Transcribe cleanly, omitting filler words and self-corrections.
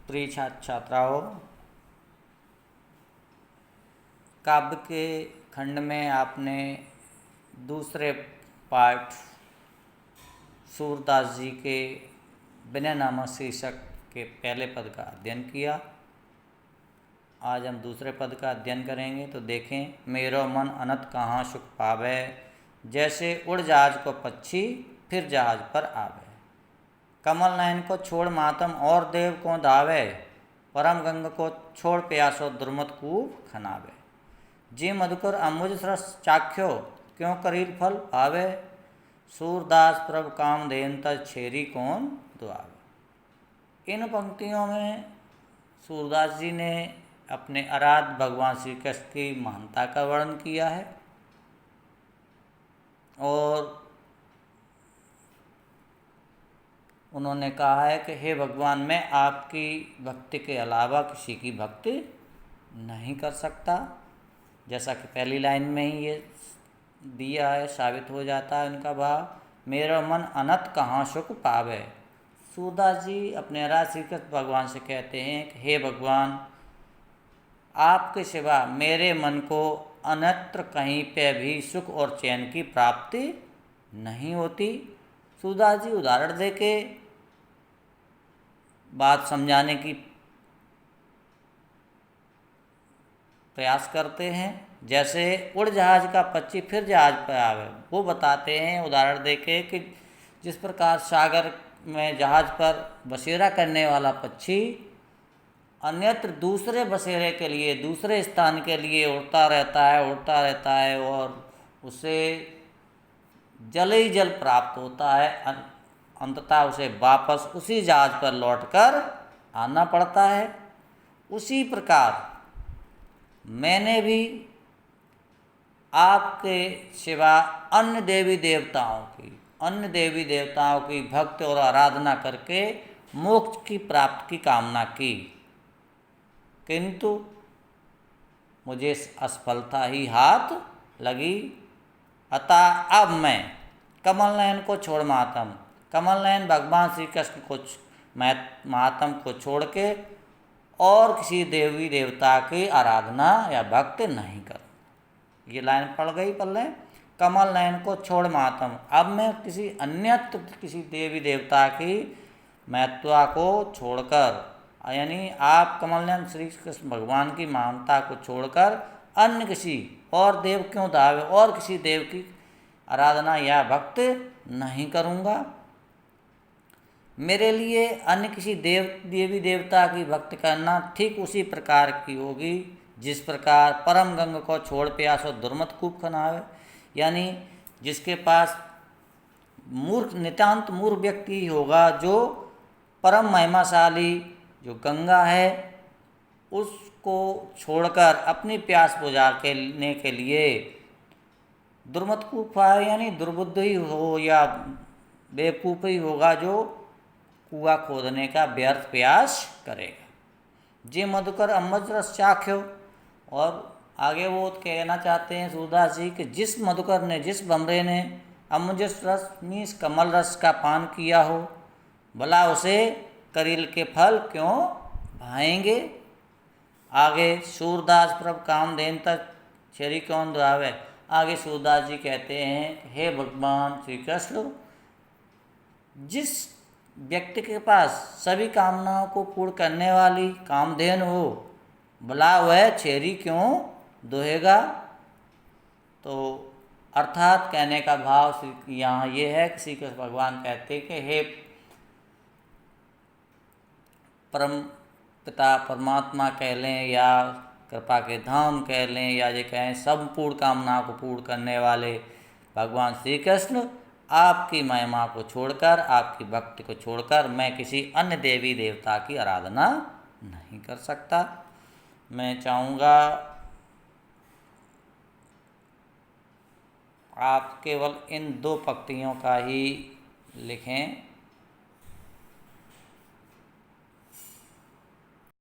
प्रिय छात्र छात्राओं, काव्य के खंड में आपने दूसरे पाठ सूरदास जी के विनय नामक शीर्षक के पहले पद का अध्ययन किया। आज हम दूसरे पद का अध्ययन करेंगे। तो देखें, मेरो मन अनत कहाँ सुख पावे, जैसे उड़ जहाज को पक्षी फिर जहाज पर आवे। कमल नयन को छोड़ मातम और देव को धावे, परम गंग को छोड़ प्यासो दुर्मत कूप खनावे। जी मधुकर अम्बुज रस चाख्यो, क्यों करील फल पावे, सूरदास प्रभ काम देन तज छेरी कौन दुआवे। इन पंक्तियों में सूरदास जी ने अपने आराध्य भगवान श्री कृष्ण की महानता का वर्णन किया है और उन्होंने कहा है कि हे भगवान, मैं आपकी भक्ति के अलावा किसी की भक्ति नहीं कर सकता। जैसा कि पहली लाइन में ही ये दिया है, साबित हो जाता है उनका भाव, मेरा मन अनंत कहाँ सुख पावे। सूरदास जी अपने आराध्य श्री कृष्ण भगवान से कहते हैं कि हे भगवान, आपके सिवा मेरे मन को अन्यत्र कहीं पे भी सुख और चैन की प्राप्ति नहीं होती। सूरदास जी उदाहरण देके बात समझाने की प्रयास करते हैं। जैसे उड़ जहाज का पक्षी फिर जहाज पर आवे, वो बताते हैं उदाहरण देके कि जिस प्रकार सागर में जहाज पर बसेरा करने वाला पक्षी अन्यत्र दूसरे बसेरे के लिए, दूसरे स्थान के लिए उड़ता रहता है और उसे जल ही जल प्राप्त होता है, अंततः उसे वापस उसी जहाज पर लौटकर आना पड़ता है। उसी प्रकार मैंने भी आपके सिवा अन्य देवी देवताओं की भक्ति और आराधना करके मोक्ष की प्राप्ति की कामना की, किंतु मुझे असफलता ही हाथ लगी। अतः अब मैं कमल नयन को छोड़ मातम, कमल नयन भगवान श्री कृष्ण को महात्म को छोड़ के और किसी देवी देवता की आराधना या भक्ति नहीं करूँ। ये लाइन पड़ गई पल्ले, कमल नयन को छोड़ मातम। अब मैं किसी देवी देवता की महत्ता को छोड़कर, यानी आप कमल नयन श्री कृष्ण भगवान की महानता को छोड़कर अन्य किसी और देव क्यों दावे और किसी देव की आराधना या भक्ति नहीं करूँगा। मेरे लिए अन्य किसी देवी देवता की भक्ति करना ठीक उसी प्रकार की होगी जिस प्रकार परम गंग को छोड़ प्यासो दुर्मत कूप खनावे, यानी जिसके पास नितांत मूर्ख व्यक्ति होगा जो परम महिमाशाली जो गंगा है उसको छोड़कर अपनी प्यास बुझाने के लिए दुर्मत कूप है, यानी दुर्बुद्ध ही हो या बेवकूफ़ ही होगा जो कुआं खोदने का व्यर्थ प्रयास करेगा। जे मधुकर अम्बुज रस चाख्यो, और आगे वो कहना चाहते हैं सूरदास जी कि जिस मधुकर ने, जिस भमरे ने अम्बुज रस मीन्स कमल रस का पान किया हो, भला उसे करील के फल क्यों भाएंगे। आगे सूरदास प्रभ काम देन तक छेरी कौन दुआवे। आगे सूरदास जी कहते हैं, हे भगवान श्री कृष्ण, जिस व्यक्ति के पास सभी कामनाओं को पूर्ण करने वाली कामधेनु हो, भला वह छेरी क्यों दोहेगा। तो अर्थात कहने का भाव यहाँ ये है कि श्री कृष्ण भगवान कहते कि हे परम पिता परमात्मा कह लें या कृपा के धाम कह लें या ये कहें संपूर्ण कामनाओं को पूर्ण करने वाले भगवान श्री कृष्ण, आपकी महिमा को छोड़कर, आपकी भक्ति को छोड़कर मैं किसी अन्य देवी देवता की आराधना नहीं कर सकता। मैं चाहूँगा आप केवल इन दो पंक्तियों का ही लिखें।